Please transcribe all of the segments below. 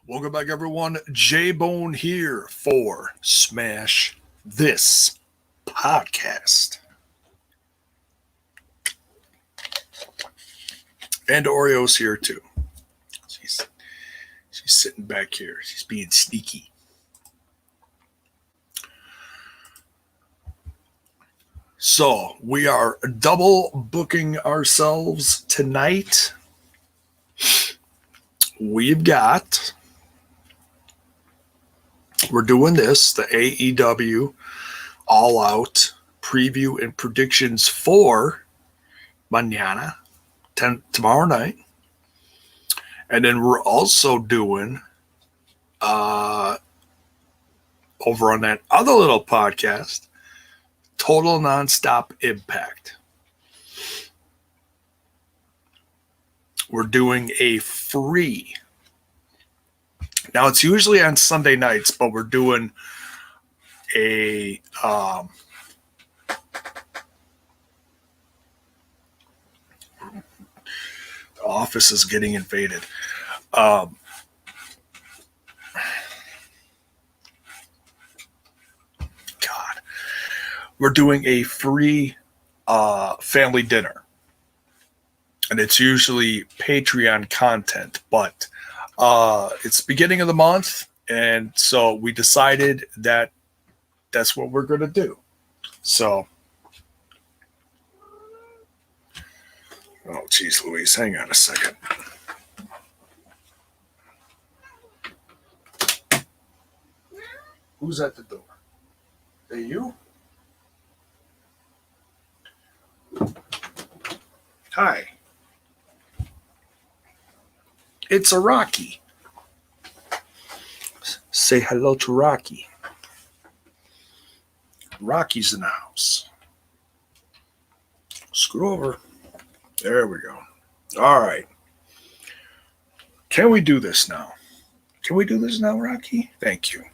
Welcome back, everyone. J-Bone here for Smash This Podcast. And Oreo's here, too. She's sitting back here. She's being sneaky. So, we are double booking ourselves tonight. We're doing this, the AEW All Out preview and predictions for mañana, tomorrow night. And then we're also doing, over on that other little podcast, Total Nonstop Impact. We're doing a free. Now, it's usually on Sunday nights, but we're doing a the office is getting invaded. God. We're doing a free family dinner. And it's usually Patreon content, but it's beginning of the month, and so we decided that that's what we're going to do. So, oh, geez, Louise, hang on a second. Who's at the door? Are you? Hi. It's a Rocky. Say hello to Rocky. Rocky's in the house. Screw over. There we go. All right. Can we do this now? Can we do this now, Rocky? Thank you.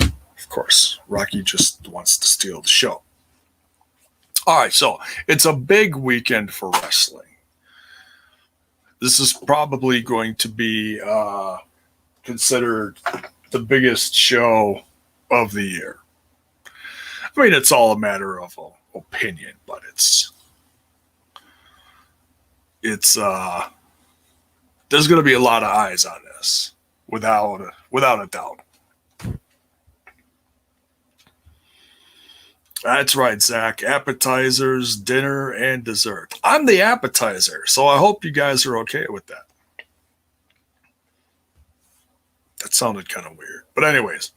Of course, Rocky just wants to steal the show. All right, so it's a big weekend for wrestling. This is probably going to be considered the biggest show of the year. I mean, it's all a matter of opinion, but it's there's going to be a lot of eyes on this, without a doubt. That's right, Zach. Appetizers, dinner, and dessert. I'm the appetizer, so I hope you guys are okay with that. That sounded kind of weird. But anyways,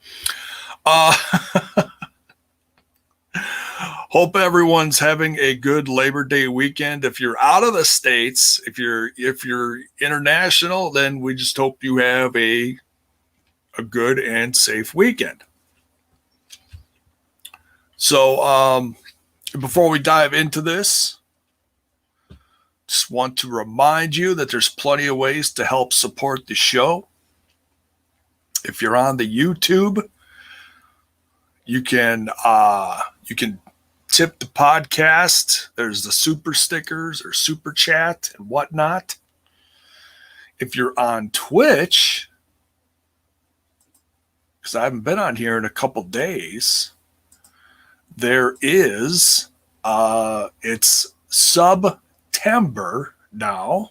hope everyone's having a good Labor Day weekend. If you're out of the States, if you're international, then we just hope you have a good and safe weekend. So, before we dive into this, just want to remind you that there's plenty of ways to help support the show. If you're on the YouTube, you can tip the podcast. There's the super stickers or super chat and whatnot. If you're on Twitch, because I haven't been on here in a couple days, there is, it's September now.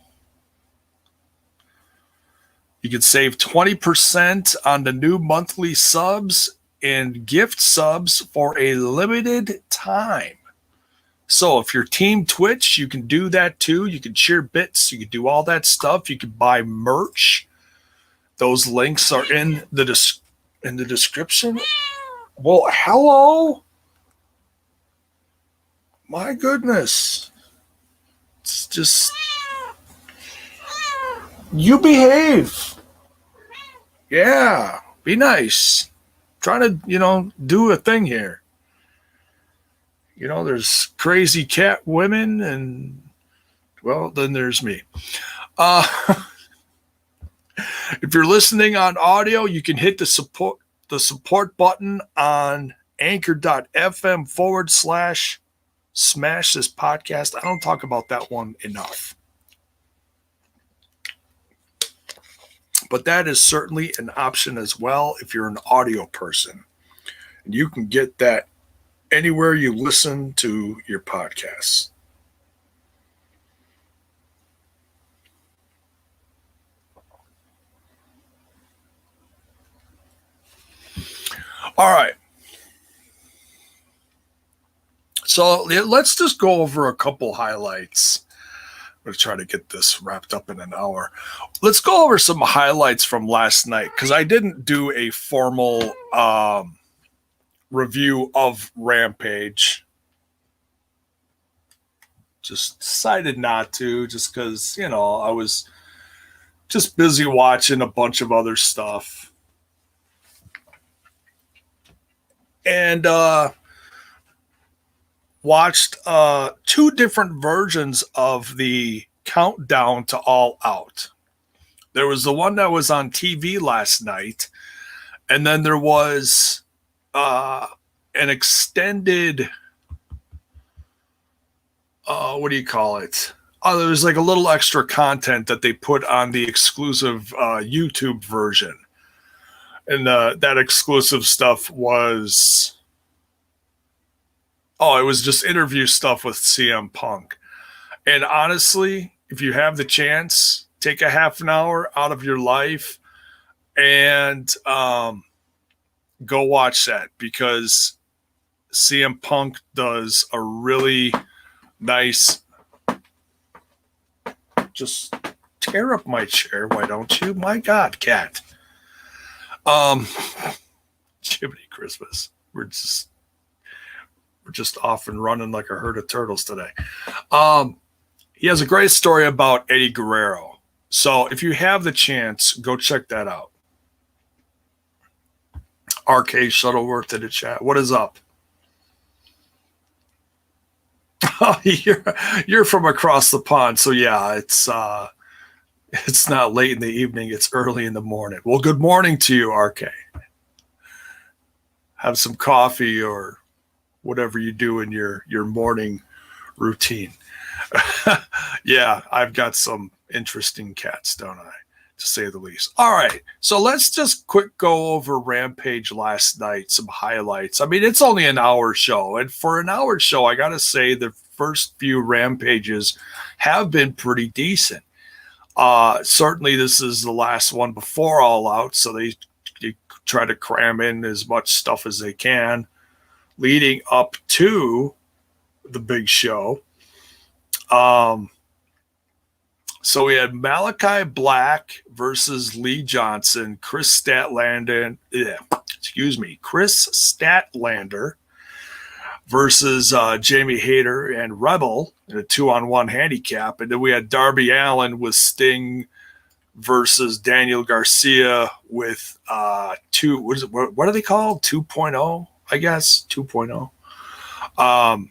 You can save 20% on the new monthly subs and gift subs for a limited time. So if you're Team Twitch, you can do that too. You can share bits. You can do all that stuff. You can buy merch. Those links are in the description. Well, hello. My goodness. It's just, you behave. Yeah, be nice. Trying to, do a thing here. There's crazy cat women and, well, then there's me. If you're listening on audio, you can hit the support button on anchor.fm/Smash This Podcast. I don't talk about that one enough. but that is certainly an option as well if you're an audio person. And you can get that anywhere you listen to your podcasts. All right. So let's just go over a couple highlights. I'm going to try to get this wrapped up in an hour. Let's go over some highlights from last night because I didn't do a formal review of Rampage. Just decided not to, just because, you know, I was just busy watching a bunch of other stuff. And watched two different versions of the countdown to All Out. There was the one that was on TV last night, and then there was an extended, what do you call it? There was like a little extra content that they put on the exclusive YouTube version. And that exclusive stuff was, it was just interview stuff with CM Punk. And honestly, if you have the chance, take a half an hour out of your life and go watch that, because CM Punk does a really nice, just tear up my chair, why don't you? My God, cat. Jiminy Christmas. We're just off and running like a herd of turtles today. He has a great story about Eddie Guerrero. So if you have the chance, go check that out. RK Shuttleworth to the chat. What is up? You're from across the pond, so yeah, it's not late in the evening, it's early in the morning. Well, good morning to you, RK. Have some coffee or whatever you do in your morning routine. Yeah, I've got some interesting cats, don't I? To say the least. All right, so let's just quick go over Rampage last night, some highlights. I mean, it's only an hour show, and for an hour show, I gotta say the first few Rampages have been pretty decent. Certainly this is the last one before All Out, so they try to cram in as much stuff as they can leading up to the big show. So we had Malachi Black versus Lee Johnson, Kris Statlander versus Jamie Hayter and Rebel in a 2-on-1 handicap. And then we had Darby Allen with Sting versus Daniel Garcia with what are they called? 2.0, I guess. 2.0.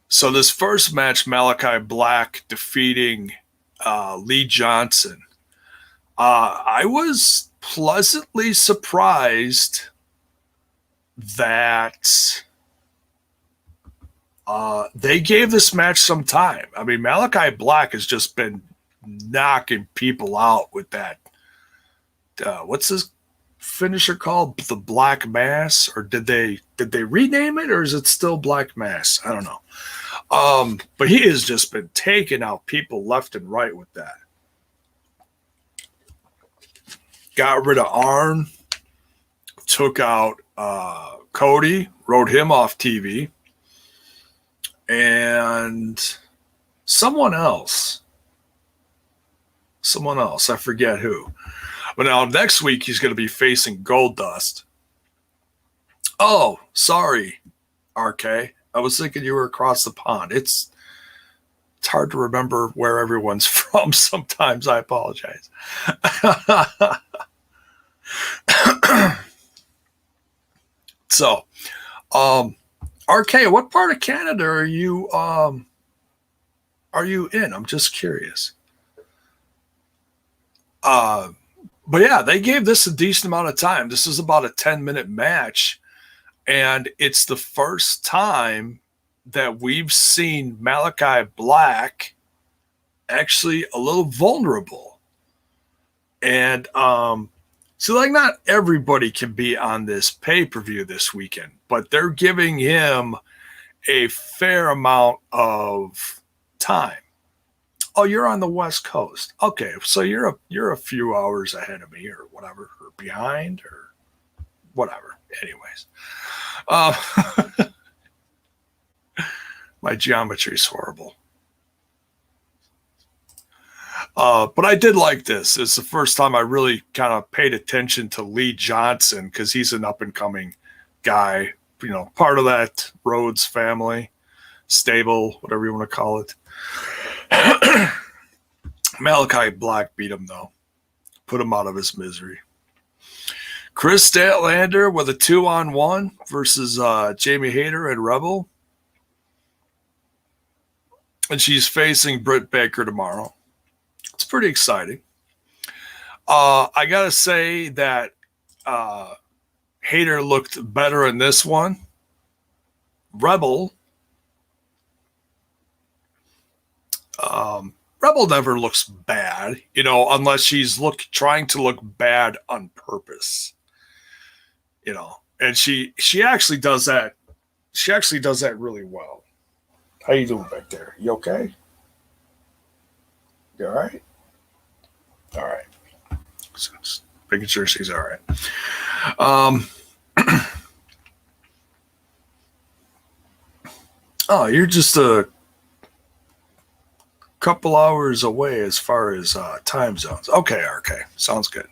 So this first match, Malachi Black defeating Lee Johnson. I was pleasantly surprised that they gave this match some time. I mean, Malachi Black has just been knocking people out with that. What's his finisher called? The Black Mass? Or did they rename it, or is it still Black Mass? I don't know. But he has just been taking out people left and right with that. Got rid of Arn, took out Cody, wrote him off TV, and someone else, I forget who. But now next week he's going to be facing Goldust. Oh, sorry, RK. I was thinking you were across the pond. It's hard to remember where everyone's from sometimes. I apologize. So, RK, what part of Canada are you in? I'm just curious. But yeah, they gave this a decent amount of time. This is about a 10-minute match. And it's the first time that we've seen Malachi Black actually a little vulnerable. And so like not everybody can be on this pay-per-view this weekend, but they're giving him a fair amount of time. Oh, you're on the West Coast. Okay, so you're a few hours ahead of me or whatever, or behind or whatever. Anyways. My geometry is horrible. But I did like this. It's the first time I really kind of paid attention to Lee Johnson because he's an up-and-coming guy, you know, part of that Rhodes family, stable, whatever you want to call it. Malachi Black beat him, though. Put him out of his misery. Kris Statlander with a 2-on-1 versus Jamie Hayter and Rebel. And she's facing Britt Baker tomorrow. It's pretty exciting. I got to say that Hayter looked better in this one. Rebel never looks bad, you know, unless she's trying to look bad on purpose. You know, and she actually does that. She actually does that really well. How you doing back there? You okay? You all right? All right. Just making sure she's all right. Oh, you're just a couple hours away as far as time zones. Okay. Sounds good.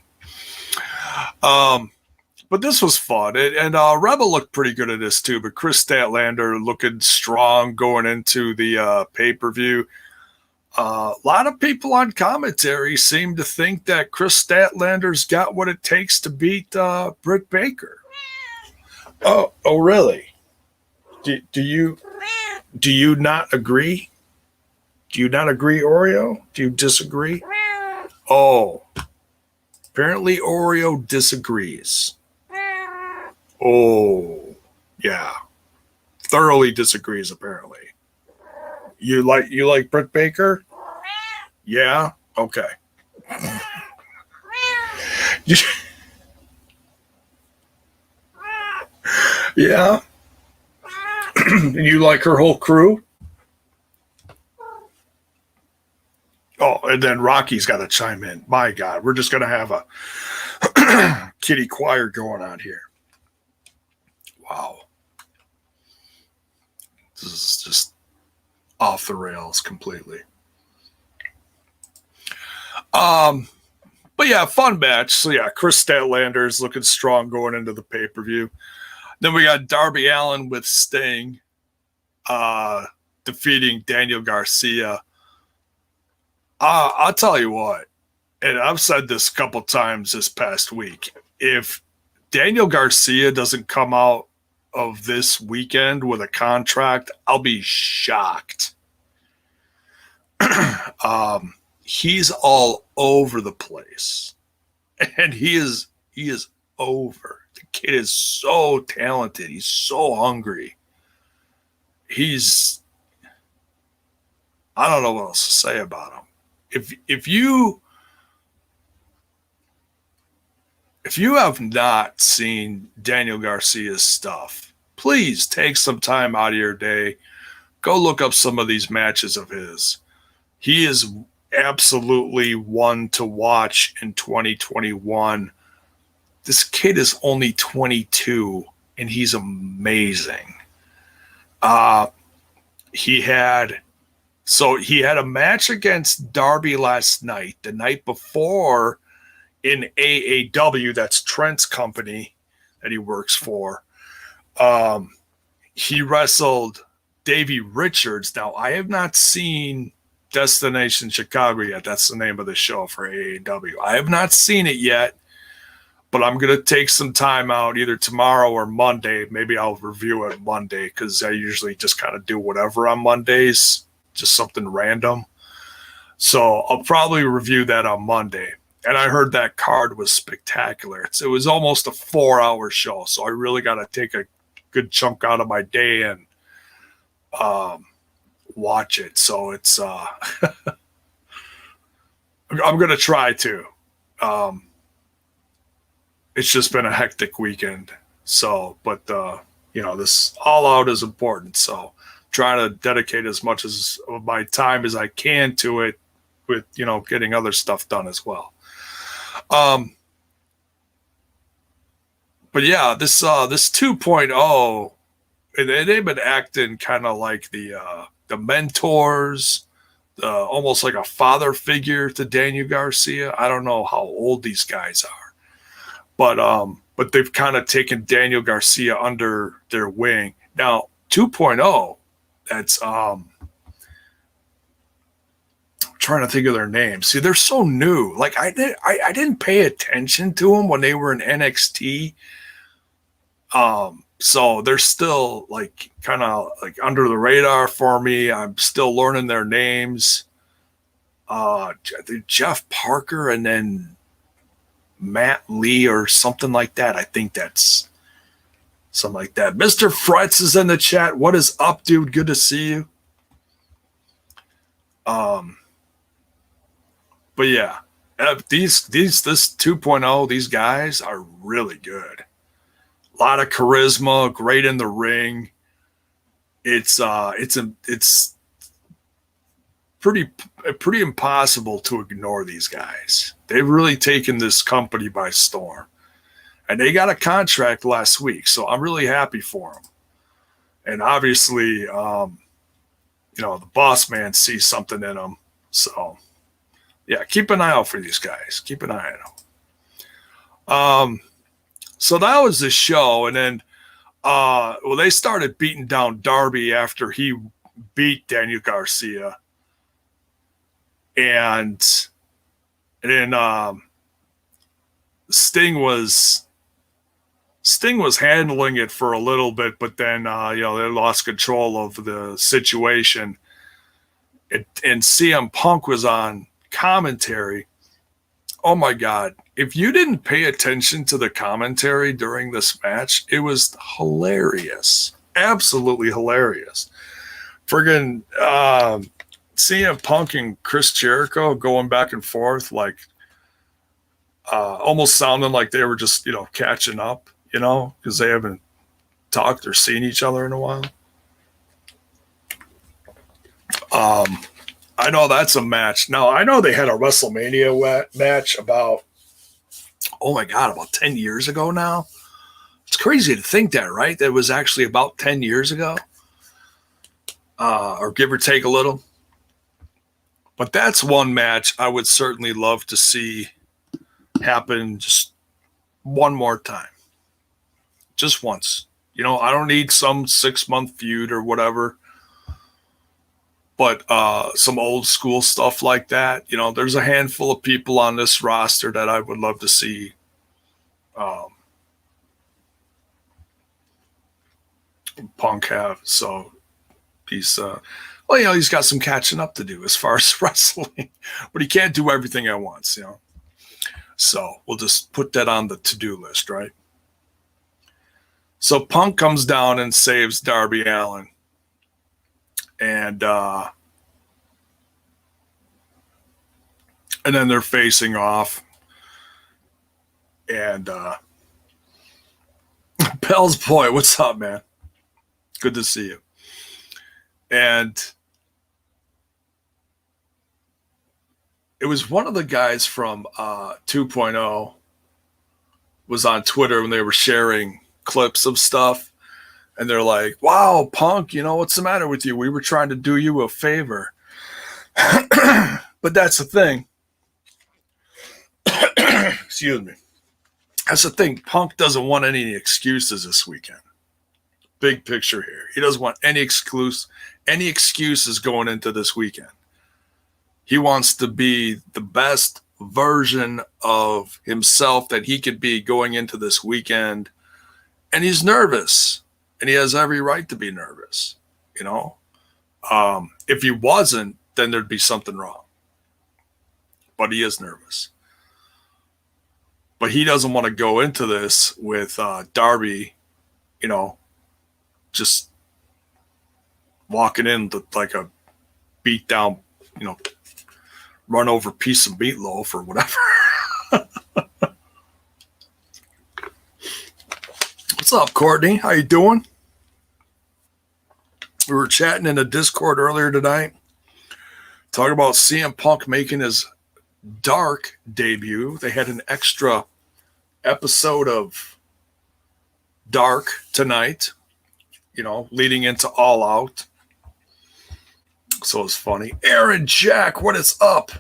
But this was fun. And Rebel looked pretty good at this too, but Kris Statlander looking strong going into the pay-per-view. A lot of people on commentary seem to think that Kris Statlander's got what it takes to beat Britt Baker. Oh, really? Do you not agree? Do you not agree, Oreo? Do you disagree? Oh, apparently Oreo disagrees. Oh, yeah. Thoroughly disagrees, apparently. You like Britt Baker? Yeah? Okay. Yeah? And you like her whole crew? Oh, and then Rocky's got to chime in. My God, we're just going to have a kitty choir going on here. Wow. This is just off the rails completely. But yeah, fun match. So yeah, Kris Statlander is looking strong going into the pay-per-view. Then we got Darby Allen with Sting defeating Daniel Garcia. I'll tell you what, and I've said this a couple times this past week, if Daniel Garcia doesn't come out of this weekend with a contract, I'll be shocked. He's all over the place, and he is over. The kid is so talented. He's so hungry. I don't know what else to say about him. If you have not seen Daniel Garcia's stuff, please take some time out of your day. Go look up some of these matches of his. He is absolutely one to watch in 2021. This kid is only 22, and he's amazing. He had a match against Darby last night. The night before in AEW, that's Trent's company that he works for. He wrestled Davey Richards. Now, I have not seen Destination Chicago yet. That's the name of the show for AEW. I have not seen it yet, but I'm going to take some time out either tomorrow or Monday. Maybe I'll review it Monday because I usually just kind of do whatever on Mondays, just something random. So I'll probably review that on Monday. And I heard that card was spectacular. It was almost a 4-hour show, so I really got to take a good chunk out of my day and watch it. So it's I'm gonna try to. It's just been a hectic weekend. So, but this All Out is important. So, trying to dedicate as much of my time as I can to it, with getting other stuff done as well. But yeah, this 2.0, they've been acting kind of like the mentors, almost like a father figure to Daniel Garcia. I don't know how old these guys are, but they've kind of taken Daniel Garcia under their wing. Now 2.0, that's trying to think of their names. See, they're so new. Like I didn't pay attention to them when they were in NXT. So they're still like kind of like under the radar for me. I'm still learning their names. Jeff Parker and then Matt Lee or something like that. I think that's something like that. Mr. Fretz is in the chat. What is up, dude? Good to see you. But yeah, this 2.0, these guys are really good. A lot of charisma, great in the ring. It's pretty impossible to ignore these guys. They've really taken this company by storm, and they got a contract last week, so I'm really happy for them. And obviously, the boss man sees something in them, so yeah, keep an eye out for these guys. Keep an eye on them. So that was the show, and then they started beating down Darby after he beat Daniel Garcia, and then Sting was handling it for a little bit, but then they lost control of the situation, and CM Punk was on commentary. Oh my God. If you didn't pay attention to the commentary during this match, it was hilarious. Absolutely hilarious. Friggin' CM Punk and Chris Jericho going back and forth, like almost sounding like they were just, catching up, because they haven't talked or seen each other in a while. I know that's a match. Now, I know they had a WrestleMania match about 10 years ago now. It's crazy to think that, right? That was actually about 10 years ago, or give or take a little. But that's one match I would certainly love to see happen just one more time. Just once. I don't need some 6-month feud or whatever. But some old school stuff like that, there's a handful of people on this roster that I would love to see Punk have. So he's got some catching up to do as far as wrestling, but he can't do everything at once, So we'll just put that on the to-do list, right? So Punk comes down and saves Darby Allen. And then they're facing off. And Pell's boy, what's up, man? Good to see you. And it was one of the guys from 2.0 was on Twitter when they were sharing clips of stuff. And they're like, wow, Punk, what's the matter with you? We were trying to do you a favor. But that's the thing. Excuse me. That's the thing. Punk doesn't want any excuses this weekend. Big picture here. He doesn't want any excuses going into this weekend. He wants to be the best version of himself that he could be going into this weekend. And he's nervous. And he has every right to be nervous, If he wasn't, then there'd be something wrong. But he is nervous. But he doesn't want to go into this with Darby, just walking in like a beat down, run over piece of meatloaf or whatever. What's up, Courtney? How you doing? We were chatting in a Discord earlier tonight, talking about CM Punk making his Dark debut. They had an extra episode of Dark tonight, leading into All Out. So it's funny. Aaron Jack, what is up?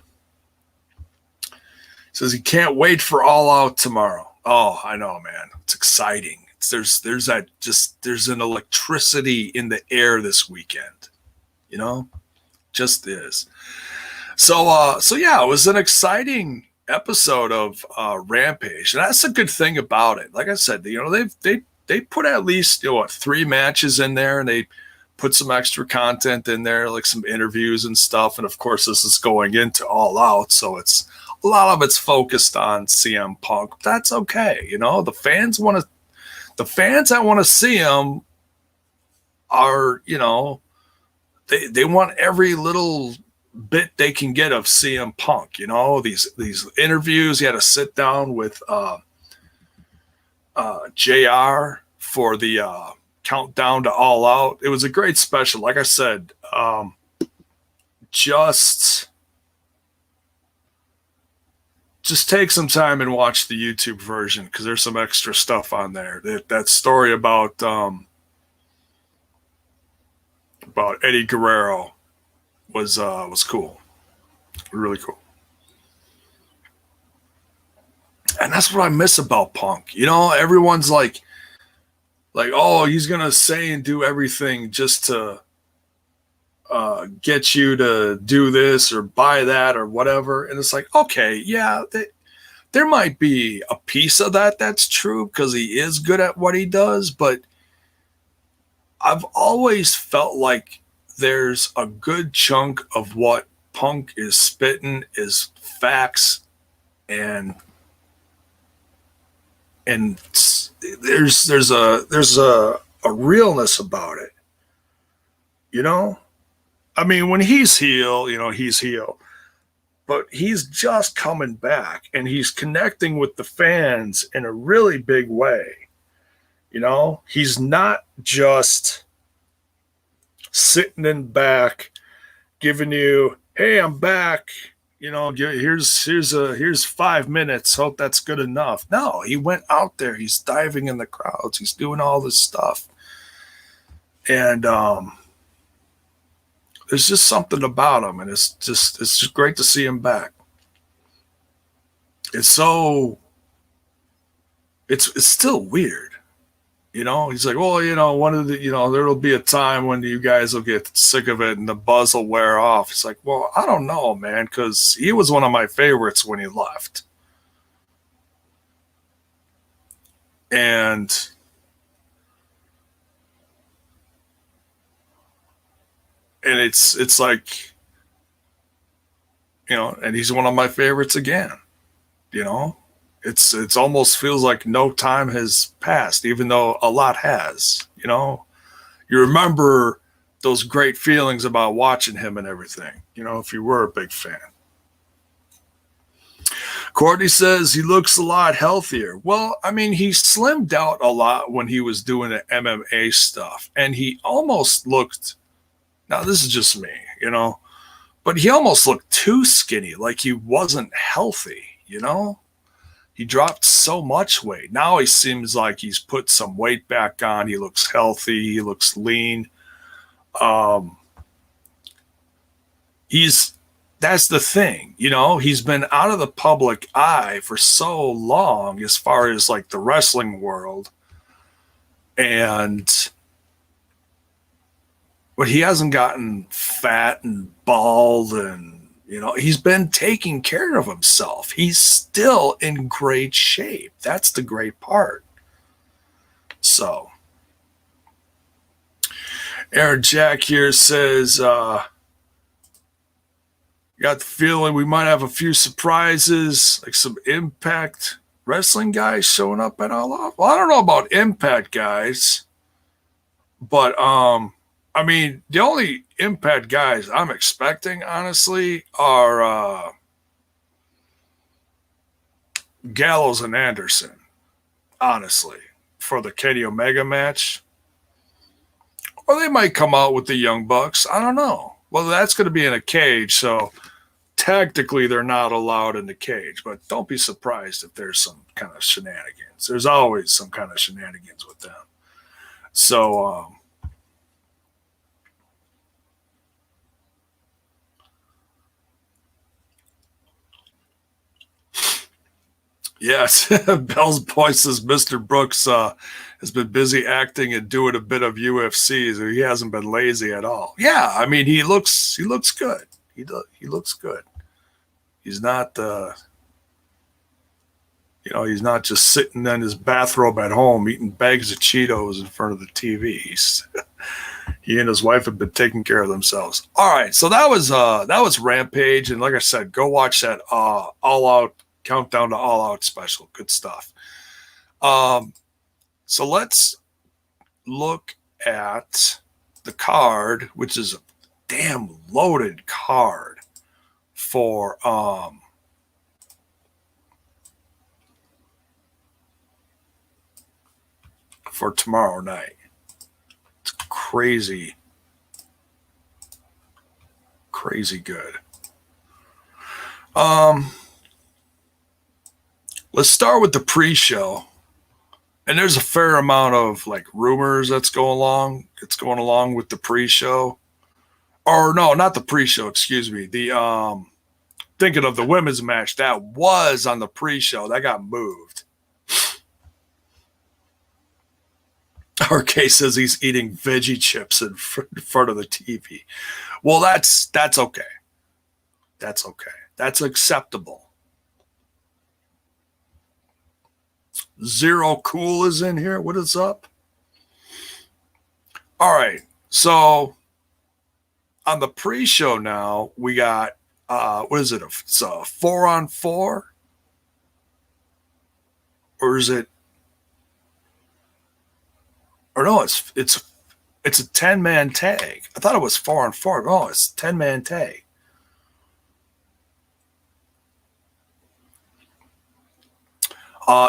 Says he can't wait for All Out tomorrow. Oh, I know, man. It's exciting. There's an electricity in the air this weekend. Just is. So yeah, it was an exciting episode of Rampage, and that's a good thing about it. Like I said, they put at least 3 matches in there, and they put some extra content in there, like some interviews and stuff. And of course, this is going into All Out, so it's a lot of it's focused on CM Punk. That's okay, the fans that want to see him are, they want every little bit they can get of CM Punk. These interviews. He had to sit down with JR for the countdown to All Out. It was a great special. Like I said, just take some time and watch the YouTube version, because there's some extra stuff on there. That story about Eddie Guerrero was cool, really cool. And that's what I miss about Punk. Everyone's like, oh, he's gonna say and do everything just to get you to do this or buy that or whatever. And it's like, okay, yeah, there might be a piece of that's true, because he is good at what he does, but I've always felt like there's a good chunk of what Punk is spitting is facts, and there's a realness about it. I mean, when he's heel, he's heel, but he's just coming back, and he's connecting with the fans in a really big way. He's not just sitting in back, giving you, hey, I'm back. Here's 5 minutes. Hope that's good enough. No, he went out there. He's diving in the crowds. He's doing all this stuff. And there's just something about him, and it's just great to see him back. It's still weird. He's like, well, there'll be a time when you guys will get sick of it and the buzz will wear off. It's like, well, I don't know, man, because he was one of my favorites when he left. And it's like, and he's one of my favorites again. It's almost feels like no time has passed, even though a lot has. You remember those great feelings about watching him and everything, if you were a big fan. Courtney says he looks a lot healthier. Well, I mean, he slimmed out a lot when he was doing the MMA stuff, and he almost looked, now this is just me, but he almost looked too skinny, like he wasn't healthy, He dropped so much weight. Now he seems like he's put some weight back on. He looks healthy. He looks lean. That's the thing, he's been out of the public eye for so long as far as like the wrestling world. But he hasn't gotten fat and bald, and he's been taking care of himself. He's still in great shape. That's the great part. So, Aaron Jack here says, got the feeling we might have a few surprises, like some Impact Wrestling guys showing up at All Out. Well, I don't know about Impact guys, But I mean, the only Impact guys I'm expecting, honestly, are Gallows and Anderson. Honestly, for the Kenny Omega match, or they might come out with the Young Bucks. I don't know. Well, that's going to be in a cage, so technically they're not allowed in the cage. But don't be surprised if there's some kind of shenanigans. There's always some kind of shenanigans with them. So, yes, Bell's voice says Mr. Brooks has been busy acting and doing a bit of UFC, so he hasn't been lazy at all. Yeah, I mean he looks good. He looks good. He's not he's not just sitting in his bathrobe at home eating bags of Cheetos in front of the TV. He and his wife have been taking care of themselves. All right, so that was Rampage, and like I said, go watch that All Out Countdown to All Out special. Good stuff. So let's look at the card, which is a damn loaded card for tomorrow night. It's crazy good. Let's start with the pre-show. And there's a fair amount of like rumors that's going along with the pre-show. Or no, not the pre-show, excuse me. The thinking of the women's match that was on the pre-show, that got moved. RK says he's eating veggie chips in front of the TV. Well, that's okay. That's okay. That's acceptable. Zero Cool is in here. What is up? All right. So on the pre-show now, we got what is it? It's a 4-on-4? Or is it? Or no, it's a 10-man tag. I thought it was 4-on-4. Oh, it's a 10-man tag.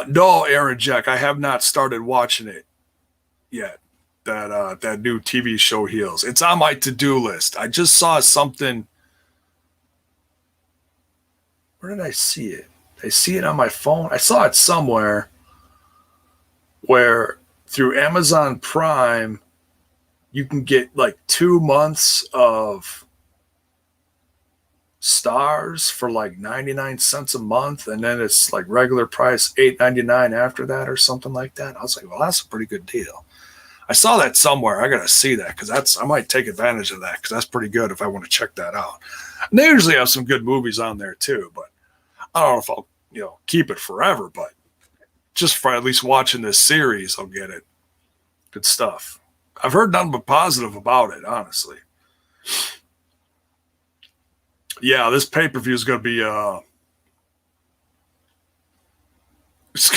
No, Aaron Jack, I have not started watching it yet. That new TV show Heels. It's on my to-do list. I just saw something. Where did I see it? Did I see it on my phone? I saw it somewhere where through Amazon Prime you can get like 2 months of Stars for like 99 cents a month, and then it's like regular price $8.99 after that or something like that. I was like, well, that's a pretty good deal. I saw that somewhere. I gotta see that because I might take advantage of that because that's pretty good if I want to check that out. And they usually have some good movies on there too, but I don't know if I'll keep it forever, but just for at least watching this series, I'll get it. Good stuff. I've heard nothing but positive about it, honestly. Yeah, this pay-per-view is going to be it's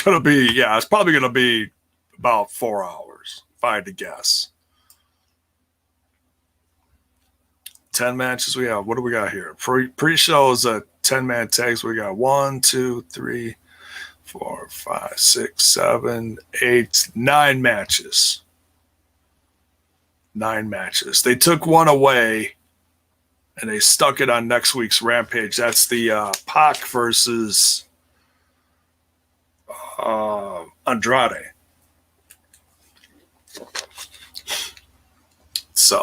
probably going to be about 4 hours, if I had to guess. 10 matches we have. What do we got here? Pre-show is a 10-man tags. We got 1, 2, 3, 4, 5, 6, 7, 8, 9 matches. 9 matches. They took one away and they stuck it on next week's Rampage. That's the Pac versus Andrade. So,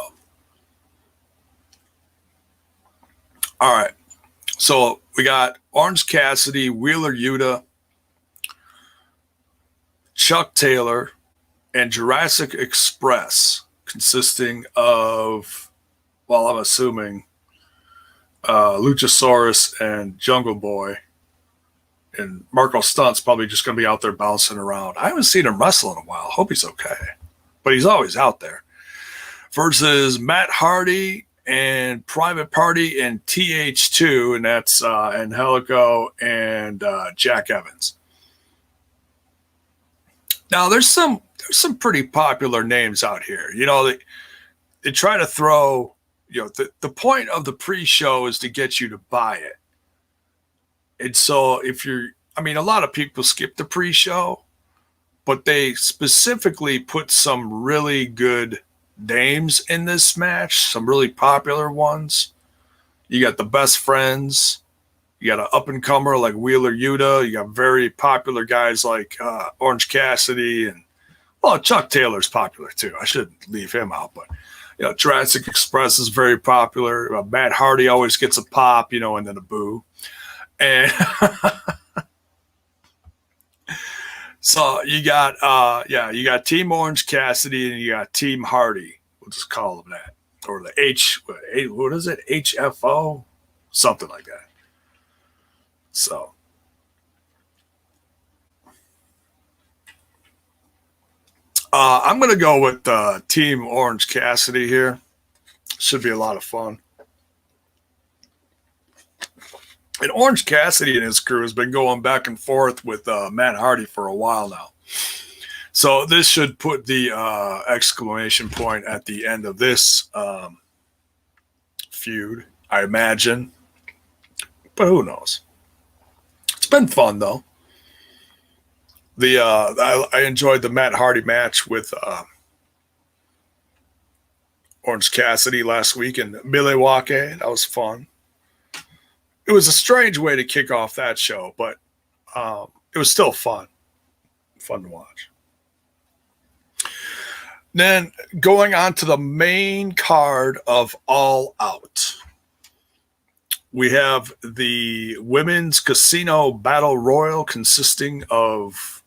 all right. So we got Orange Cassidy, Wheeler Yuta, Chuck Taylor, and Jurassic Express, consisting of, well, I'm assuming, Luchasaurus and Jungle Boy. And Marco Stunt's probably just going to be out there bouncing around. I haven't seen him wrestle in a while. Hope he's okay. But he's always out there. Versus Matt Hardy and Private Party and TH2, and that's Angelico and Jack Evans. Now there's some pretty popular names out here. You know, they try to throw, you know, the point of the pre-show is to get you to buy it. And so if you're, I mean, a lot of people skip the pre-show, but they specifically put some really good names in this match, some really popular ones. You got the best friends. You got an up-and-comer like Wheeler Yuta. You got very popular guys like Orange Cassidy. And, well, Chuck Taylor's popular, too. I shouldn't leave him out. But, you know, Jurassic Express is very popular. Matt Hardy always gets a pop, you know, and then a boo. And so you got, you got Team Orange Cassidy and you got Team Hardy. We'll just call them that. Or the what is it? HFO? Something like that. So. I'm going to go with Team Orange Cassidy here. Should be a lot of fun. And Orange Cassidy and his crew has been going back and forth with Matt Hardy for a while now. So this should put the exclamation point at the end of this feud, I imagine. But who knows? It's been fun, though. I enjoyed the Matt Hardy match with Orange Cassidy last week in Milwaukee. That was fun. It was a strange way to kick off that show, but it was still fun. Fun to watch. Then going on to the main card of All Out. We have the Women's Casino Battle Royal consisting of,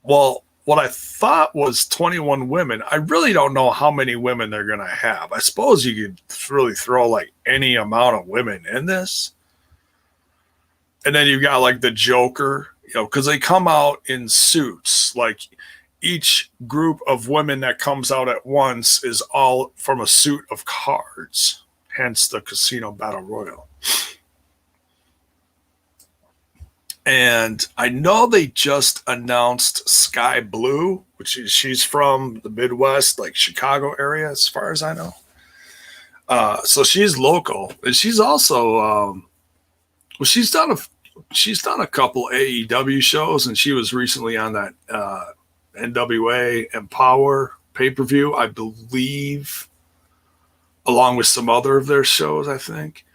well, what I thought was 21 women. I really don't know how many women they're going to have. I suppose you could really throw like any amount of women in this. And then you've got like the Joker, you know, because they come out in suits. Like each group of women that comes out at once is all from a suit of cards. Hence the Casino Battle Royal. And I know they just announced Sky Blue, which is, she's from the Midwest, like Chicago area, as far as I know. So she's local, and she's also, well, she's done a couple AEW shows, and she was recently on that NWA Empower pay-per-view, I believe, along with some other of their shows, I think.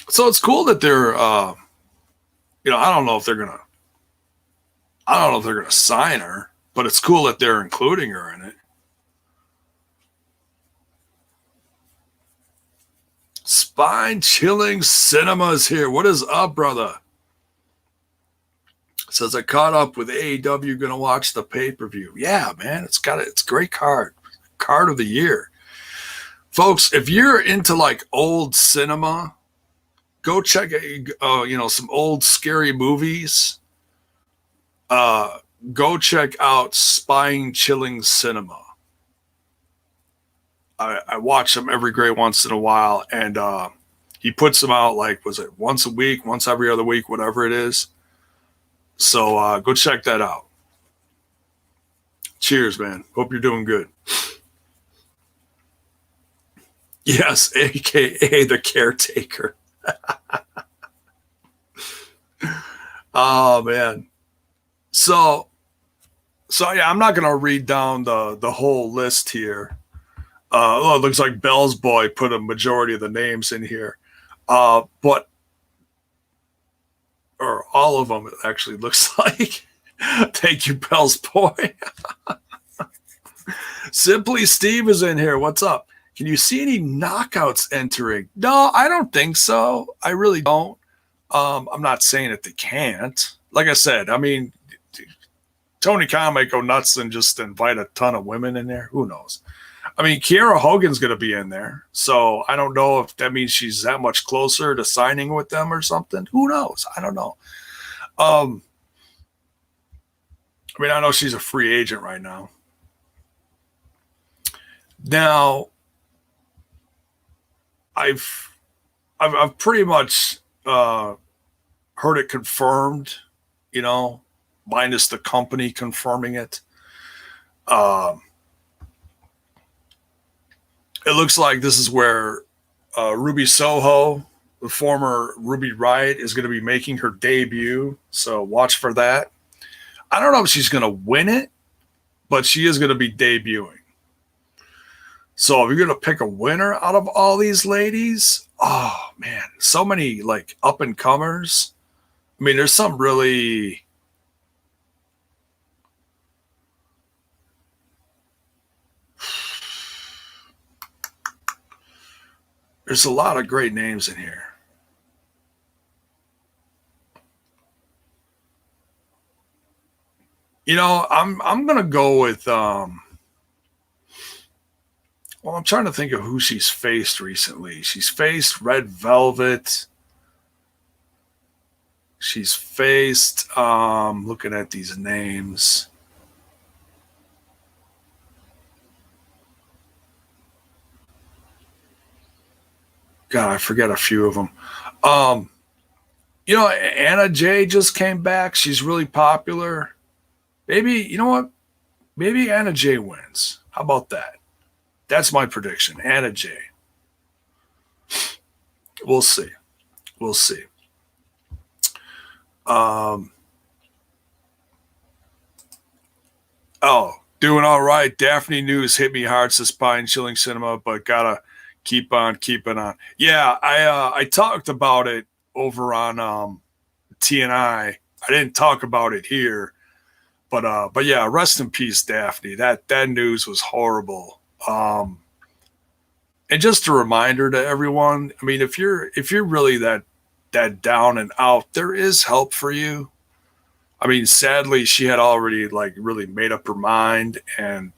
So it's cool that they're, you know, I don't know if they're gonna sign her, but it's cool that they're including her in it. Spine Chilling Cinemas here. What is up, brother? Says I caught up with AEW. Gonna watch the pay-per-view. Yeah, man, it's a great card of the year, folks. If you're into like old cinema, go check you know, some old scary movies. Go check out Spine Chilling Cinema. I watch them every great once in a while, and he puts them out like, was it once a week, once every other week, whatever it is. So go check that out. Cheers, man. Hope you're doing good. Yes, AKA the caretaker. Oh, man. So yeah, I'm not going to read down the whole list here. It looks like Bell's Boy put a majority of the names in here. But or all of them, it actually looks like. Thank you, Bell's Boy. Simply Steve is in here. What's up? Can you see any knockouts entering? No, I don't think so. I really don't. I'm not saying that they can't. Like I said, I mean, Tony Khan might go nuts and just invite a ton of women in there. Who knows? I mean, Kiera Hogan's going to be in there. So I don't know if that means she's that much closer to signing with them or something. Who knows? I don't know. I mean, I know she's a free agent right now. Now, I've pretty much heard it confirmed, minus the company confirming it. It looks like this is where Ruby Soho, the former Ruby Riott, is going to be making her debut. So watch for that. I don't know if she's going to win it, but she is going to be debuting. So if you're going to pick a winner out of all these ladies, oh man, so many like up and comers. I mean, there's some really there's a lot of great names in here. I'm going to go with I'm trying to think of who she's faced recently. She's faced Red Velvet. She's faced, looking at these names. God, I forget a few of them. Anna Jay just came back. She's really popular. Maybe, you know what? Maybe Anna Jay wins. How about that? That's my prediction. Anna Jay. We'll see. We'll see. Doing all right. Daphne News hit me hard, says Spine Chilling Cinema, but gotta keep on keeping on. Yeah, I talked about it over on TNI. I didn't talk about it here, but yeah, rest in peace, Daphne. That news was horrible. And just a reminder to everyone, I mean, if you're really that down and out, there is help for you. I mean, sadly, she had already like really made up her mind, and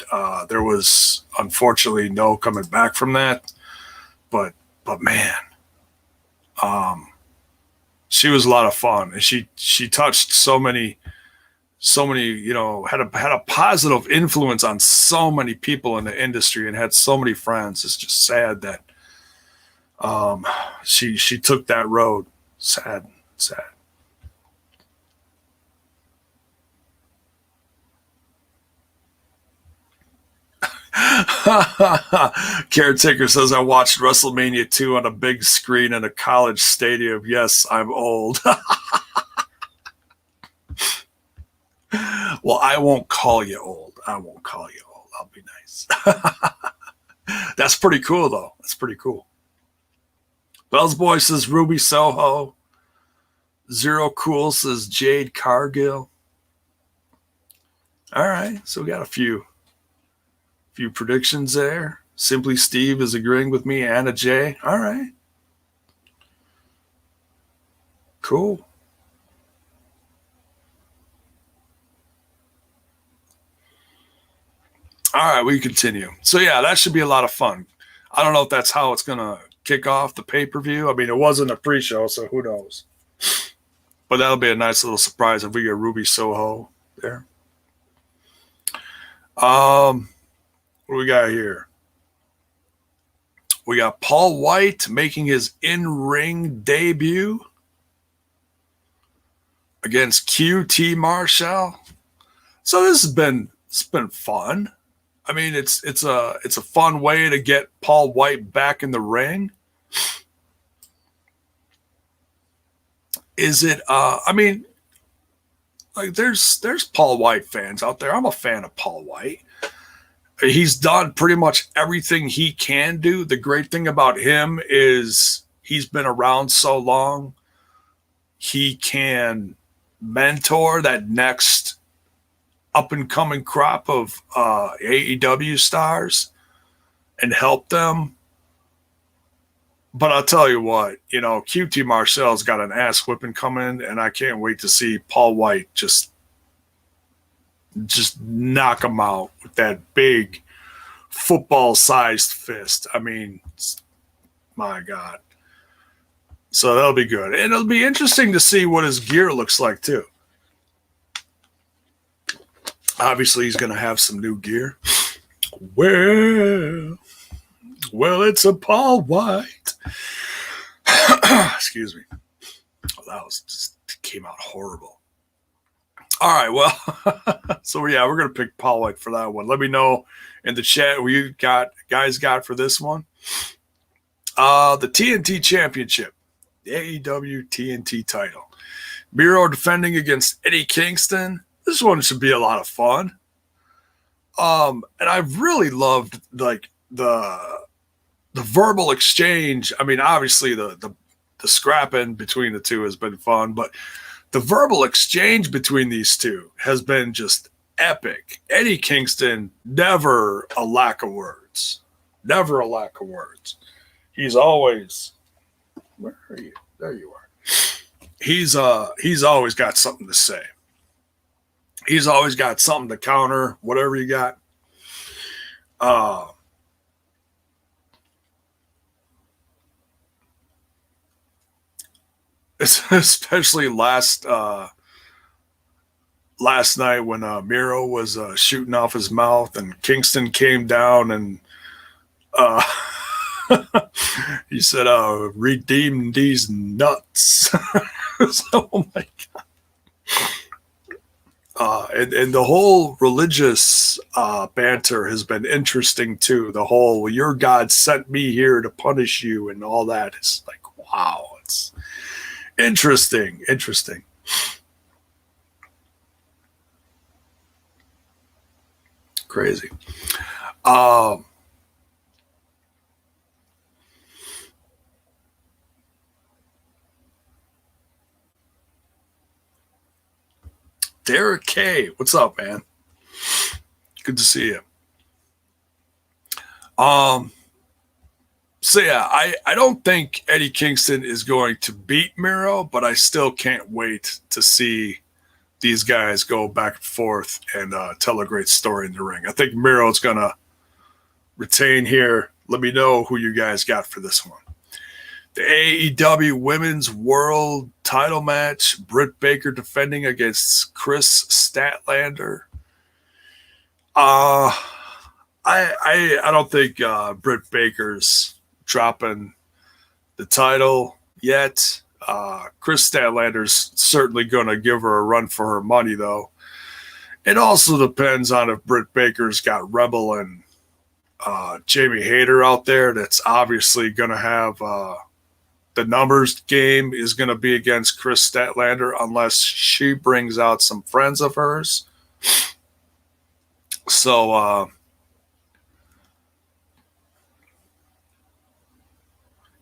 there was unfortunately no coming back from that. But man, she was a lot of fun, and she touched so many, had a positive influence on so many people in the industry, and had so many friends. It's just sad that she took that road. Sad. Caretaker says, I watched WrestleMania 2 on a big screen in a college stadium. Yes, I'm old. Well, I won't call you old. I'll be nice. That's pretty cool, though. That's pretty cool. Bell's Boy says Ruby Soho. Zero Cool says Jade Cargill. All right, so we got a few predictions there. Simply Steve is agreeing with me. Anna J. All right. Cool. All right, we continue. So yeah, that should be a lot of fun. I don't know if that's how it's going to kick off the pay-per-view. I mean, it wasn't a pre-show, so who knows? But that'll be a nice little surprise if we get Ruby Soho there. What do we got here? We got Paul Wight making his in-ring debut against QT Marshall. So this has been fun. I mean, it's a fun way to get Paul Wight back in the ring. Is it? I mean, like there's Paul Wight fans out there. I'm a fan of Paul Wight. He's done pretty much everything he can do. The great thing about him is he's been around so long. He can mentor that next up and coming crop of AEW stars and help them. But I'll tell you what, QT Marshall's got an ass whipping coming, and I can't wait to see Paul Wight just knock him out with that big football-sized fist. I mean, my God. So that'll be good. And it'll be interesting to see what his gear looks like, too. Obviously, he's going to have some new gear. Well, it's a Paul Wight. Excuse me. that was just came out horrible. All right, well, so yeah, we're gonna pick Paul Wight for that one. Let me know in the chat what you guys got for this one. The TNT Championship, the AEW TNT title. Miro defending against Eddie Kingston. This one should be a lot of fun. And I've really loved like the verbal exchange. I mean, obviously the scrapping between the two has been fun, but the verbal exchange between these two has been just epic. Eddie Kingston, never a lack of words. Never a lack of words. He's always, where are you? There you are. He's always got something to say. He's always got something to counter, whatever you got. Especially last night when Miro was shooting off his mouth and Kingston came down and he said, redeem these nuts. So, oh my God. And the whole religious banter has been interesting too. The whole, well, your God sent me here to punish you and all that. It's like, wow, it's interesting. Crazy. Derek K, what's up, man? Good to see you. So yeah, I don't think Eddie Kingston is going to beat Miro, but I still can't wait to see these guys go back and forth and tell a great story in the ring. I think Miro's gonna retain here. Let me know who you guys got for this one. The AEW Women's World Title match. Britt Baker defending against Kris Statlander. I don't think Britt Baker's dropping the title yet. Kris Statlander's certainly going to give her a run for her money, though. It also depends on if Britt Baker's got Rebel and Jamie Hayter out there. That's obviously going to have the numbers game is going to be against Kris Statlander unless she brings out some friends of hers. So,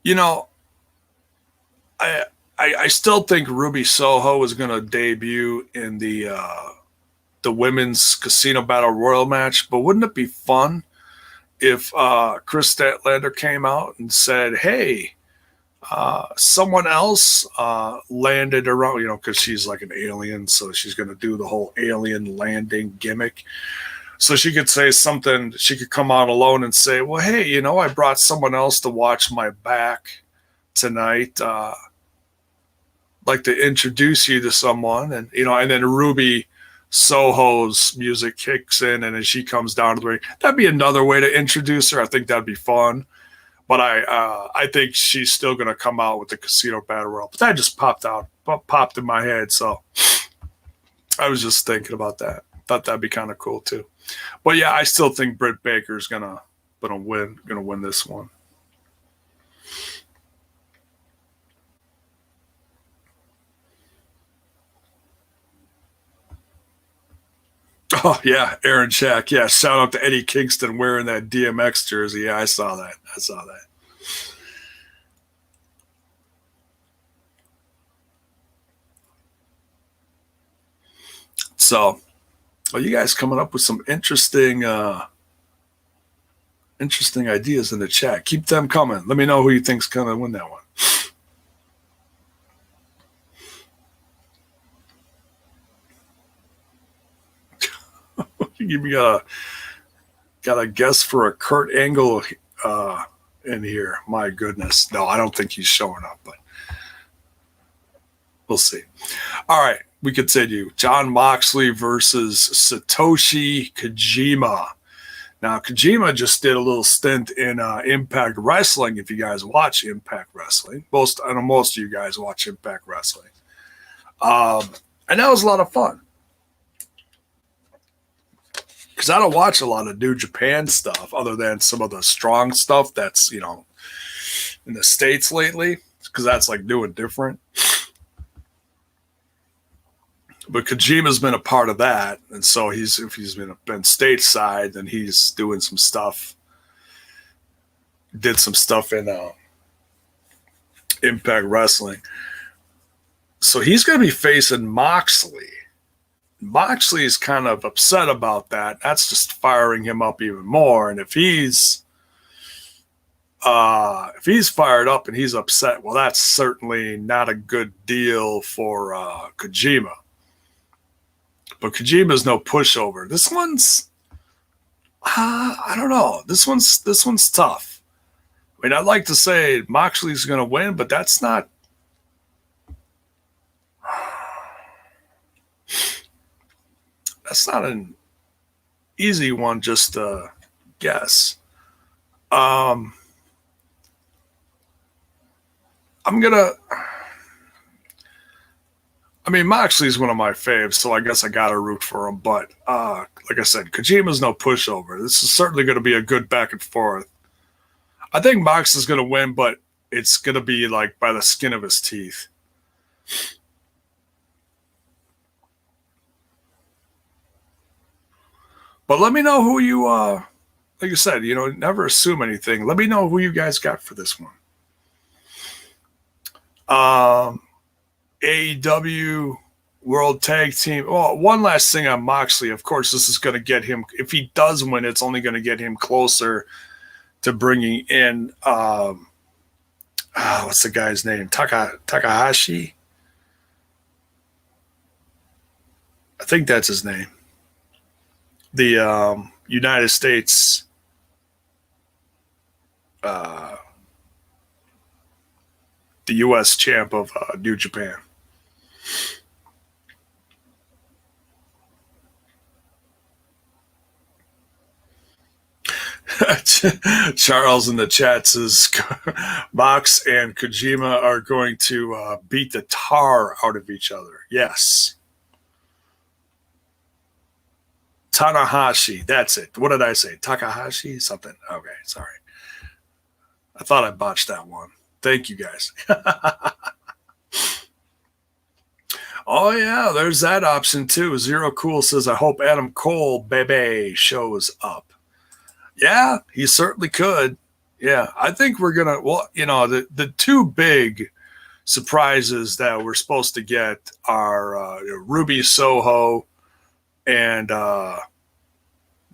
you know, I still think Ruby Soho is going to debut in the women's Casino Battle Royal match, but wouldn't it be fun if Kris Statlander came out and said, hey, someone else landed around, because she's like an alien, so she's going to do the whole alien landing gimmick. So she could say something, she could come out alone and say, well, hey, I brought someone else to watch my back tonight. Like to introduce you to someone, and then Ruby Soho's music kicks in, and as she comes down to the ring, that'd be another way to introduce her. I think that'd be fun. But I think she's still going to come out with the Casino Battle Royal. But that just popped in my head. So I was just thinking about that. Thought that'd be kind of cool too. But yeah, I still think Britt Baker's gonna win this one. Oh yeah, Aaron Shack. Yeah, shout out to Eddie Kingston wearing that DMX jersey. Yeah, I saw that. So, well, you guys coming up with some interesting ideas in the chat. Keep them coming. Let me know who you think's gonna win that one. You got a guess for a Kurt Angle in here. My goodness. No, I don't think he's showing up, but we'll see. All right, we continue. Jon Moxley versus Satoshi Kojima. Now, Kojima just did a little stint in Impact Wrestling. If you guys watch Impact Wrestling, I know most of you guys watch Impact Wrestling. And that was a lot of fun. Because I don't watch a lot of New Japan stuff other than some of the strong stuff that's, in the States lately. Because that's like new and different. But Kojima's been a part of that. And so if he's been stateside, then he's doing some stuff. Did some stuff in Impact Wrestling. So he's going to be facing Moxley. Moxley is kind of upset about that. That's just firing him up even more. And if he's fired up and he's upset, well, that's certainly not a good deal for Kojima. But Kojima's no pushover. This one's, I don't know. This one's tough. I mean, I'd like to say Moxley's going to win, but that's not. That's not an easy one just to guess. I'm gonna. I mean, Moxley's one of my faves, so I guess I gotta root for him. But like I said, Kojima's no pushover. This is certainly going to be a good back and forth. I think Moxley's going to win, but it's going to be like by the skin of his teeth. But let me know who you, like I said, never assume anything. Let me know who you guys got for this one. AEW World Tag Team. Well, one last thing on Moxley. Of course, this is going to get him, if he does win, it's only going to get him closer to bringing in, what's the guy's name? Takahashi? I think that's his name. The United States the U.S. champ of New Japan. Charles in the chat says Mox and Kojima are going to beat the tar out of each other. Yes. Tanahashi, that's it. What did I say? Takahashi? Something. Okay, sorry. I thought I botched that one. Thank you, guys. Oh, yeah, there's that option, too. Zero Cool says, I hope Adam Cole, baby, shows up. Yeah, he certainly could. Yeah, I think we're going to, well, the two big surprises that we're supposed to get are Ruby Soho and the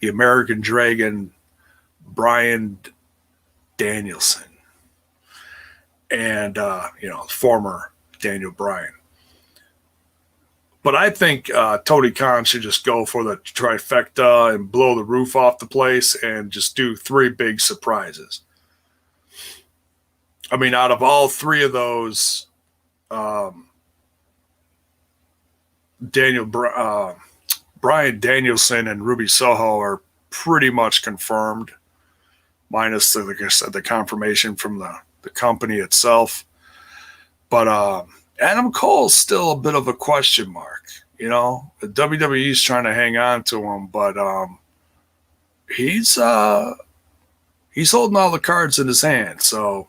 American Dragon, Bryan Danielson. And, former Daniel Bryan. But I think Tony Khan should just go for the trifecta and blow the roof off the place and just do three big surprises. I mean, out of all three of those, Bryan Danielson and Ruby Soho are pretty much confirmed, minus, like I said, the confirmation from the company itself. But Adam Cole's still a bit of a question mark. The WWE's trying to hang on to him, but he's holding all the cards in his hand. So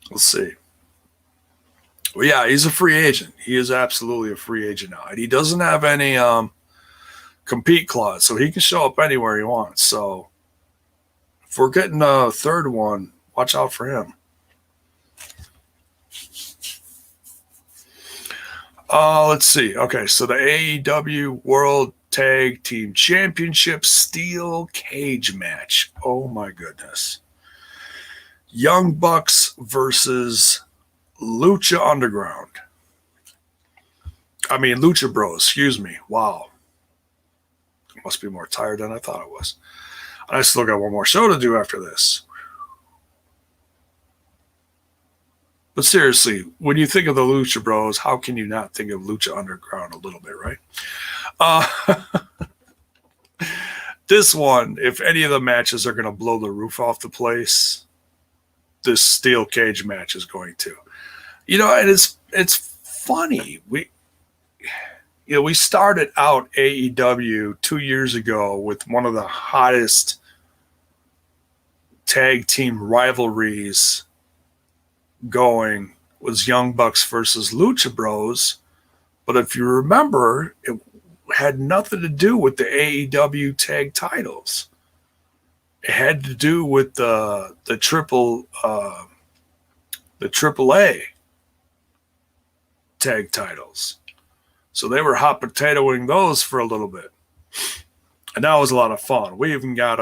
we'll see. Well, yeah, he's a free agent. He is absolutely a free agent now, and he doesn't have any compete clause, so he can show up anywhere he wants. So if we're getting a third one, watch out for him. Let's see. Okay, so the AEW World Tag Team Championship Steel Cage match. Oh, my goodness. Young Bucks versus Lucha Underground. I mean, Lucha Bros, excuse me. Wow. I must be more tired than I thought I was. I still got one more show to do after this. But seriously, when you think of the Lucha Bros, how can you not think of Lucha Underground a little bit, right? This one, if any of the matches are going to blow the roof off the place, this steel cage match is going to. And it's funny. We started out AEW 2 years ago with one of the hottest tag team rivalries going was Young Bucks versus Lucha Bros. But if you remember, it had nothing to do with the AEW tag titles. It had to do with the AAA tag titles. So they were hot potatoing those for a little bit. And that was a lot of fun. We even got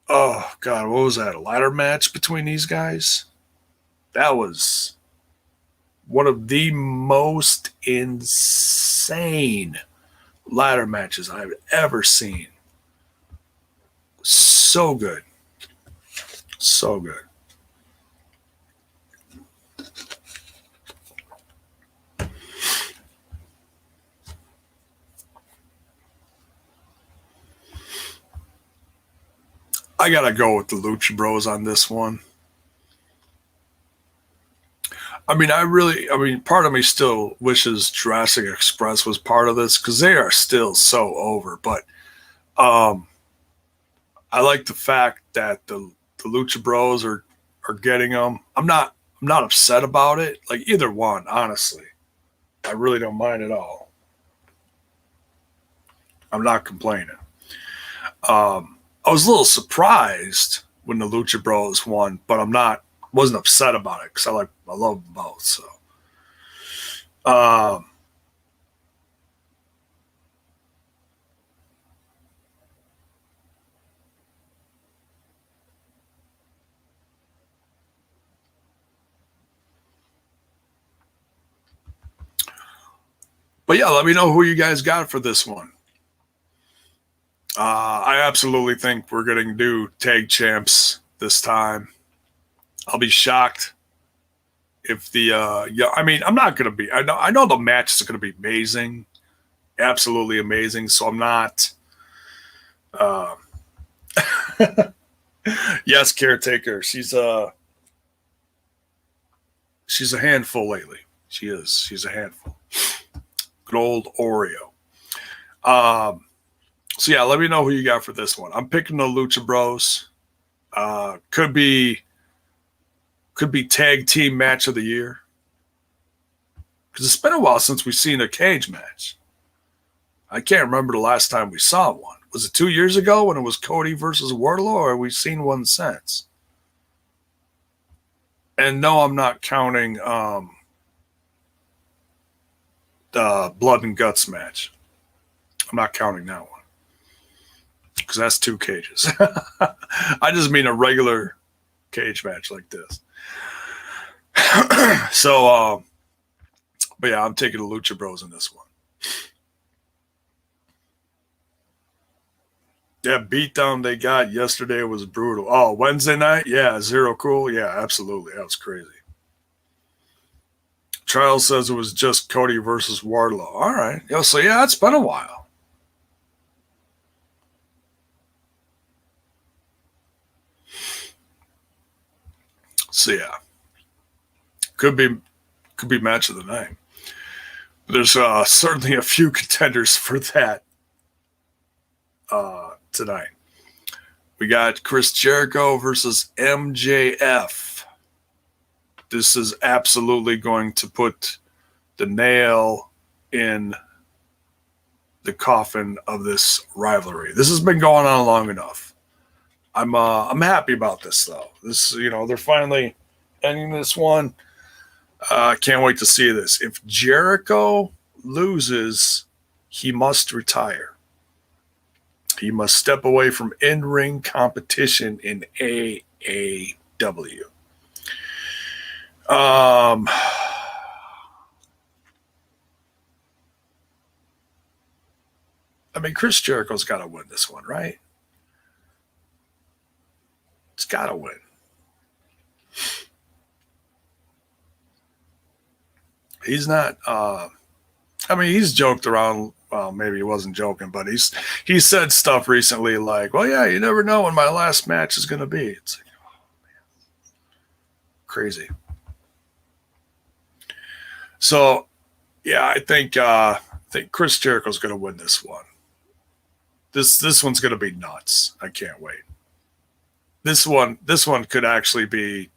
what was that? A ladder match between these guys? That was one of the most insane ladder matches I've ever seen. So good. So good. I got to go with the Lucha Bros on this one. Part of me still wishes Jurassic Express was part of this because they are still so over. But I like the fact that the Lucha Bros are getting them. I'm not upset about it. Like either one, honestly. I really don't mind at all. I'm not complaining. I was a little surprised when the Lucha Bros won, but wasn't upset about it because I love them both. So, but yeah, let me know who you guys got for this one. I absolutely think we're going to do tag champs this time. I'll be shocked if I'm not going to be. I know the match is going to be amazing, absolutely amazing. So I'm not. Yes, caretaker. She's a handful lately. She is. She's a handful. Good old Oreo. So yeah, let me know who you got for this one. I'm picking the Lucha Bros. Could be tag team match of the year. Because it's been a while since we've seen a cage match. I can't remember the last time we saw one. Was it 2 years ago when it was Cody versus Wardlow, or have we seen one since? And no, I'm not counting the Blood and Guts match. I'm not counting that one. Because that's 2 cages. I just mean a regular cage match like this. So, but yeah, I'm taking the Lucha Bros in this one. Yeah, beatdown they got yesterday was brutal. Oh, Wednesday night? Yeah, Zero Cool. Yeah, absolutely. That was crazy. Trials says it was just Cody versus Wardlow. All right. So yeah, it's been a while. So yeah, could be match of the night. There's certainly a few contenders for that tonight. We got Chris Jericho versus MJF. This is absolutely going to put the nail in the coffin of this rivalry. This has been going on long enough. I'm happy about this though. This, they're finally ending this one. Can't wait to see this. If Jericho loses, he must retire. He must step away from in-ring competition in AEW. Chris Jericho's got to win this one, right? It's got to win. He's not. He's joked around well, maybe he wasn't joking, but he said stuff recently like, well, yeah, you never know when my last match is going to be. It's like, oh, man. Crazy. So, yeah, I think Chris Jericho's going to win this one. This one's going to be nuts. I can't wait. This one could actually be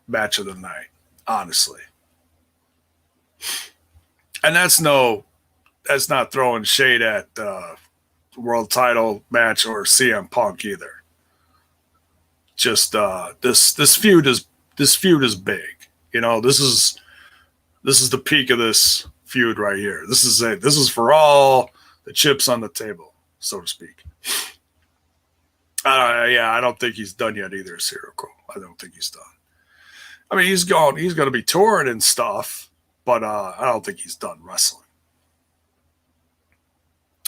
match of the night, honestly. And that's not throwing shade at the world title match or CM Punk either. Just this feud is big. You know, this is the peak of this feud right here. This is it. This is for all the chips on the table, so to speak. I don't think he's done yet either, Jericho. I don't think he's done. I mean, he's going to be touring and stuff, but I don't think he's done wrestling.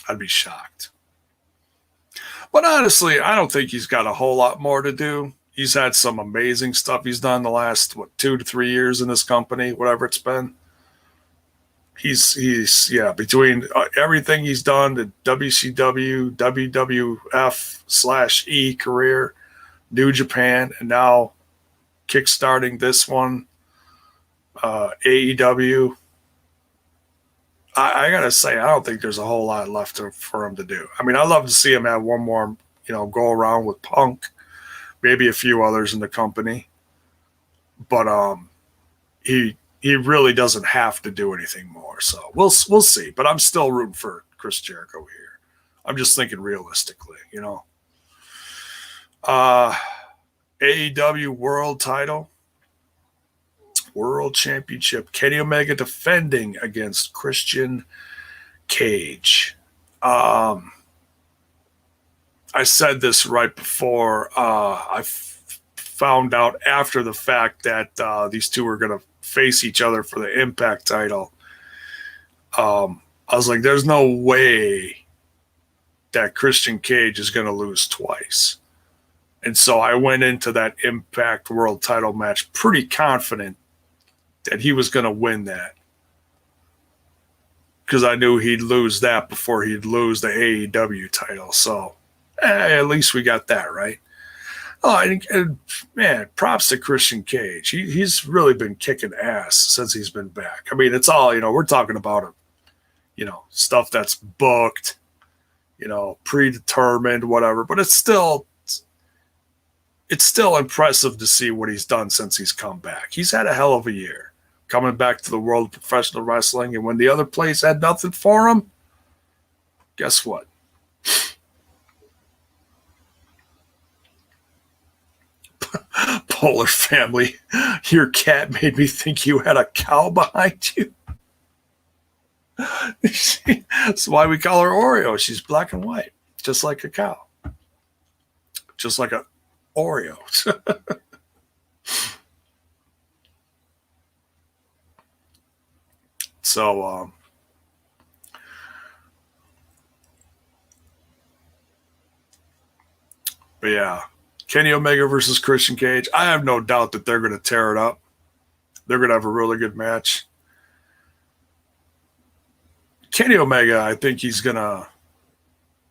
I'd be shocked. But honestly, I don't think he's got a whole lot more to do. He's had some amazing stuff he's done the last 2 to 3 years in this company, whatever it's been. He's between everything he's done, the WCW, WWF/E career, New Japan, and now kickstarting this one, AEW. I gotta say, I don't think there's a whole lot left for him to do. I mean, I'd love to see him have one more, go around with Punk, maybe a few others in the company, but he really doesn't have to do anything more. So we'll see. But I'm still rooting for Chris Jericho here. I'm just thinking realistically, AEW World Title, World Championship. Kenny Omega defending against Christian Cage. I said this right before I found out after the fact that these two were going to face each other for the Impact title. I was like, there's no way that Christian Cage is going to lose twice. And so I went into that Impact World title match pretty confident that he was going to win that, because I knew he'd lose that before he'd lose the AEW title. So at least we got that right. Oh, and man, props to Christian Cage. He's really been kicking ass since he's been back. I mean, it's all, we're talking about, stuff that's booked, predetermined, whatever. But it's still impressive to see what he's done since he's come back. He's had a hell of a year coming back to the world of professional wrestling. And when the other place had nothing for him, guess what? Polar family, your cat made me think you had a cow behind you. That's why we call her Oreo. She's black and white, just like a cow. Just like a Oreo. So, but yeah, Kenny Omega versus Christian Cage. I have no doubt that they're going to tear it up. They're going to have a really good match. Kenny Omega, I think he's going to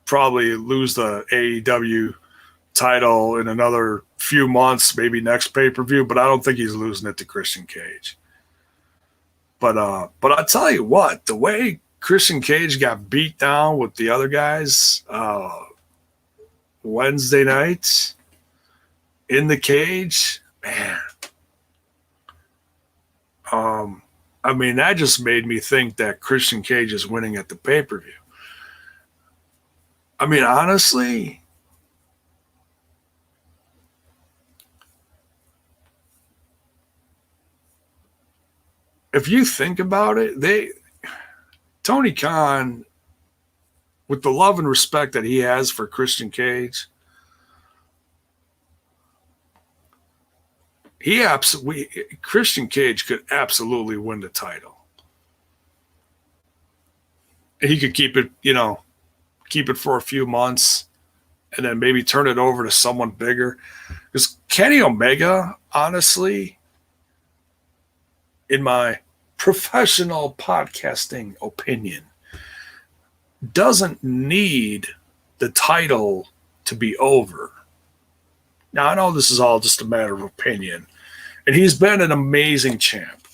probably lose the AEW title in another few months, maybe next pay-per-view, but I don't think he's losing it to Christian Cage. But I'll tell you what, the way Christian Cage got beat down with the other guys Wednesday night in the cage, man. I mean, that just made me think that Christian Cage is winning at the pay-per-view. I mean, honestly, if you think about it, Tony Khan, with the love and respect that he has for Christian Cage, Christian Cage could absolutely win the title. He could keep it for a few months and then maybe turn it over to someone bigger. Because Kenny Omega, honestly, in my professional podcasting opinion, doesn't need the title to be over. Now, I know this is all just a matter of opinion, and he's been an amazing champ.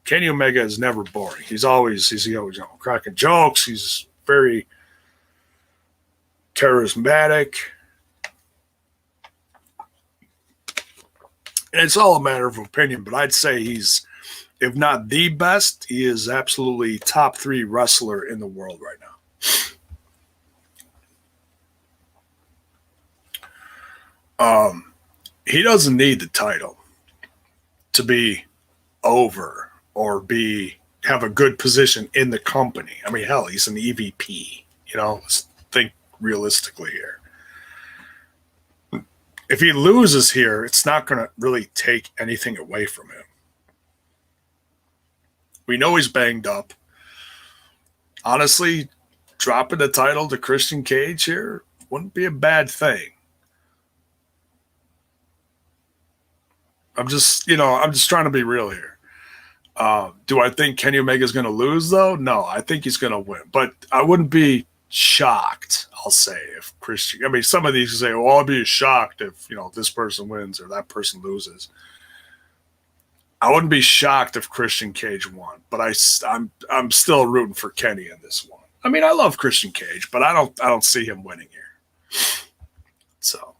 Kenny Omega is never boring. He's always cracking jokes. He's very charismatic. And it's all a matter of opinion, but I'd say he's, if not the best, he is absolutely top 3 wrestler in the world right now. He doesn't need the title to be over or have a good position in the company. I mean, hell, he's an EVP. Let's think realistically here. If he loses here, it's not going to really take anything away from him. We know he's banged up. Honestly, dropping the title to Christian Cage here wouldn't be a bad thing. I'm just trying to be real here. Do I think Kenny Omega is going to lose, though? No, I think he's going to win. But I wouldn't be shocked, I'll say, if Christian... I mean, some of these say, well, I'll be shocked if, this person wins or that person loses. I wouldn't be shocked if Christian Cage won, but I'm still rooting for Kenny in this one. I mean, I love Christian Cage, but I don't see him winning here. So...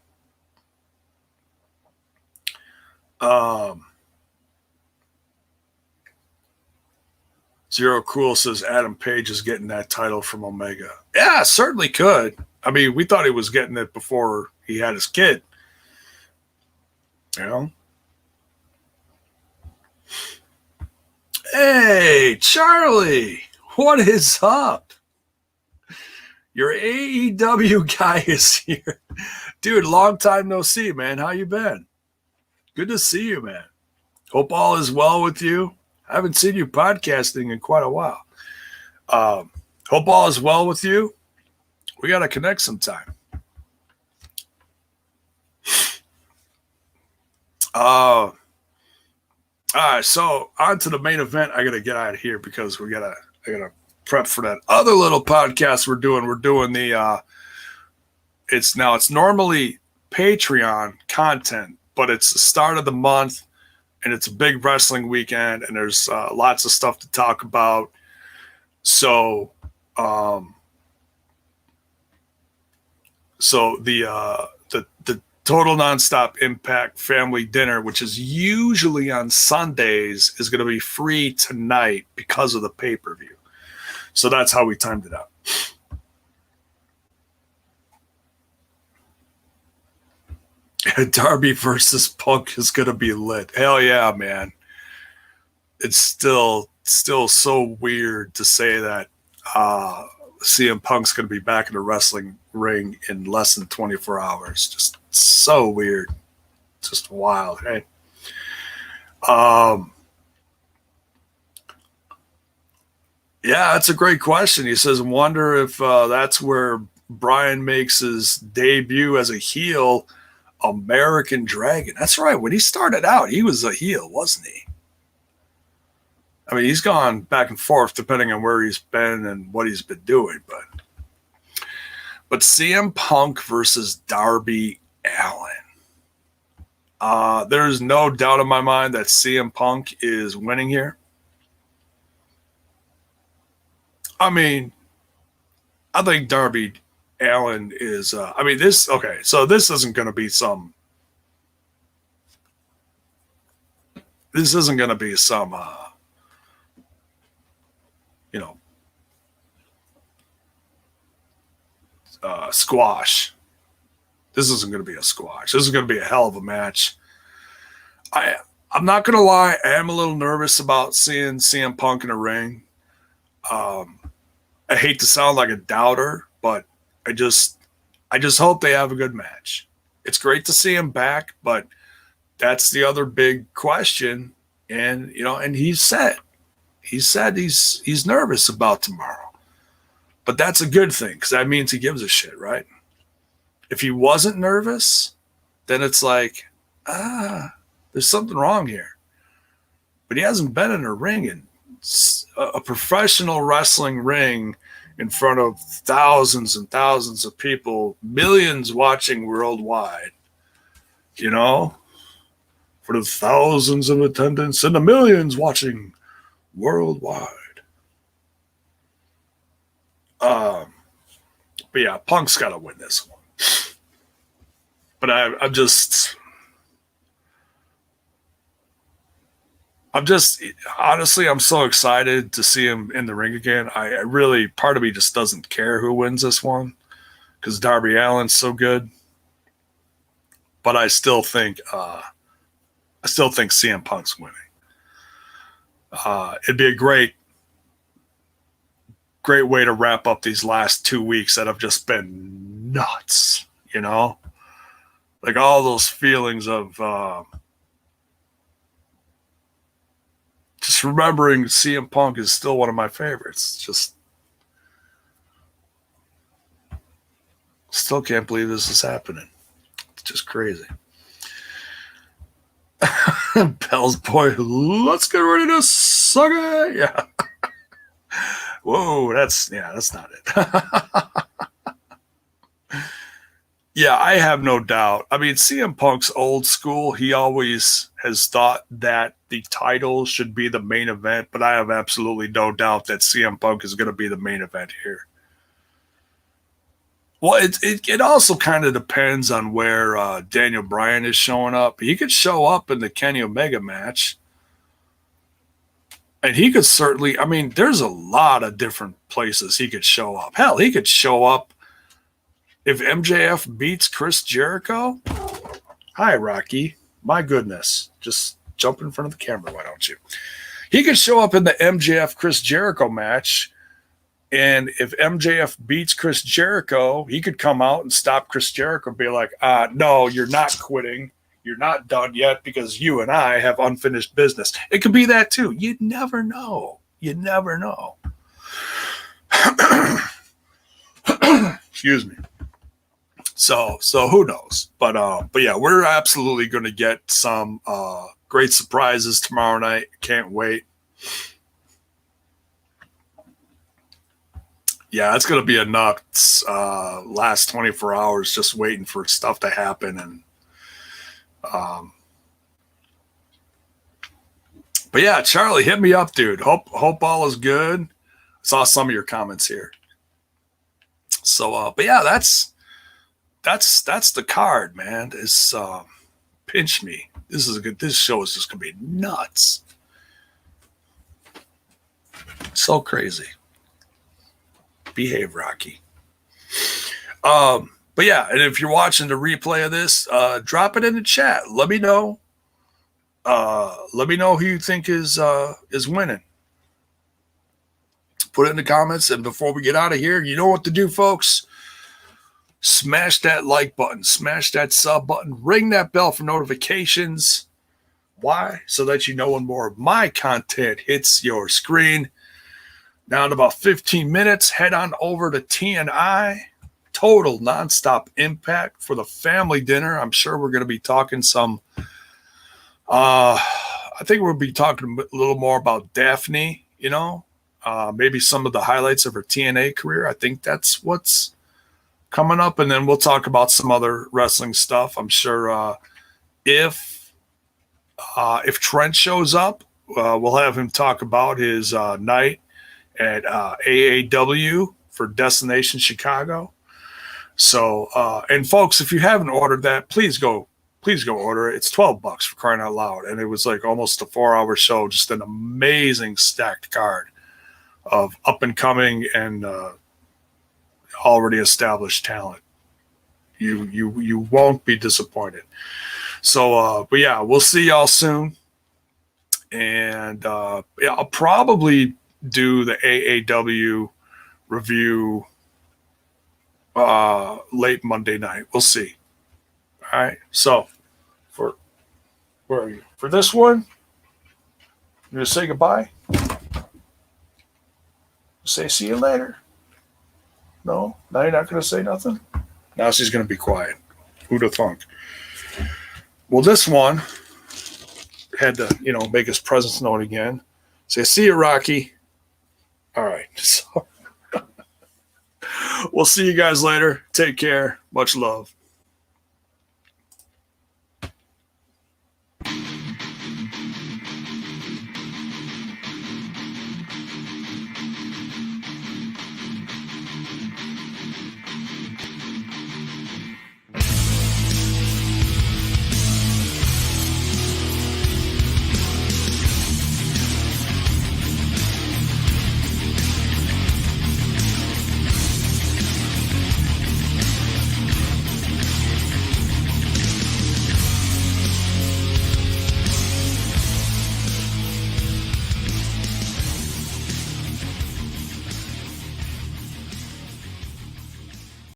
Zero Cool says Adam Page is getting that title from Omega. Yeah, certainly could. I mean, we thought he was getting it before he had his kid. Hey, Charlie, what is up? Your AEW guy is here. Dude, long time no see, man. How you been? Good to see you, man. Hope all is well with you. I haven't seen you podcasting in quite a while. Hope all is well with you. We got to connect sometime. All right, so on to the main event. I got to get out of here because I got to prep for that other little podcast we're doing. We're doing the it's normally Patreon content, but it's the start of the month. And it's a big wrestling weekend, and there's lots of stuff to talk about. So, the Total Nonstop Impact Family Dinner, which is usually on Sundays, is going to be free tonight because of the pay-per-view. So that's how we timed it out. Darby versus Punk is going to be lit. Hell yeah, man. It's still so weird to say that CM Punk's going to be back in the wrestling ring in less than 24 hours. Just so weird. Just wild, hey? Yeah, that's a great question. He says, wonder if that's where Bryan makes his debut as a heel. American Dragon. That's right. When he started out, he was a heel, wasn't he? I mean, he's gone back and forth depending on where he's been and what he's been doing. But CM Punk versus Darby Allen. There's no doubt in my mind that CM Punk is winning here. I mean, I think Darby Allen is, so this isn't going to be some squash. This isn't going to be a squash. This is going to be a hell of a match. I'm not going to lie. I am a little nervous about seeing CM Punk in a ring. I hate to sound like a doubter, but I just hope they have a good match. It's great to see him back, but that's the other big question. And and he said he's nervous about tomorrow. But that's a good thing because that means he gives a shit, right? If he wasn't nervous, then it's like, there's something wrong here. but he hasn't been in a ring in a professional wrestling ring in front of thousands and thousands of people, millions watching worldwide, you know, for the thousands of attendants and the millions watching worldwide. But yeah, Punk's got to win this one. But I'm just honestly, I'm so excited to see him in the ring again. I really, part of me just doesn't care who wins this one because Darby Allen's so good. But I still think CM Punk's winning. It'd be a great way to wrap up these last 2 weeks that have just been nuts, you know? Like all those feelings of just remembering CM Punk is still one of my favorites. Just still can't believe this is happening. It's just crazy. Bell's boy, let's get ready to suck it. Yeah. Whoa, that's not it. Yeah, I have no doubt. I mean, CM Punk's old school. He always has thought that the title should be the main event, but I have absolutely no doubt that CM Punk is going to be the main event here. Well, it also kind of depends on where Daniel Bryan is showing up. He could show up in the Kenny Omega match. And he could certainly, I mean, there's a lot of different places he could show up. Hell, he could show up if MJF beats Chris Jericho. Hi, Rocky. My goodness. Just jump in front of the camera, why don't you? He could show up in the MJF Chris Jericho match. And if MJF beats Chris Jericho, he could come out and stop Chris Jericho and be like, no, you're not quitting. You're not done yet because you and I have unfinished business. It could be that too. You never know. You never know. Excuse me. So who knows? But yeah, we're absolutely going to get some great surprises tomorrow night. Can't wait. Yeah, it's going to be a nuts last 24 hours just waiting for stuff to happen. And but yeah, Charlie, hit me up, dude. Hope all is good. Saw some of your comments here. So, but yeah, that's the card, man. It's pinch me. This show is just gonna be nuts. So crazy. Behave, Rocky. But yeah, and if you're watching the replay of this, drop it in the chat. Let me know. Let me know who you think is winning. Put it in the comments. And before we get out of here, you know what to do, folks. Smash that like button. Smash that sub button. Ring that bell for notifications. Why? So that you know when more of my content hits your screen. Now in about 15 minutes, head on over to TNI. Total nonstop impact for the family dinner. I'm sure we're going to be talking some. I think we'll be talking a little more about Daphne. You know, maybe some of the highlights of her TNA career. I think that's what's coming up, and then we'll talk about some other wrestling stuff. I'm sure if Trent shows up, we'll have him talk about his night at AEW for Destination Chicago. So, and folks, if you haven't ordered that, please go order it. It's $12 for crying out loud. And it was like almost a 4-hour show, just an amazing stacked card of up and coming and already established talent. You won't be disappointed. So, but yeah, we'll see y'all soon. And yeah, I'll probably do the AEW review late Monday night. We'll see. All right. So where are you? For this one, you're going to say goodbye? Say see you later? No? Now you're not going to say nothing? Now she's going to be quiet. Who'd have thunk? Well, this one had to, make his presence known again. Say, see you, Rocky. All right. So we'll see you guys later. Take care. Much love.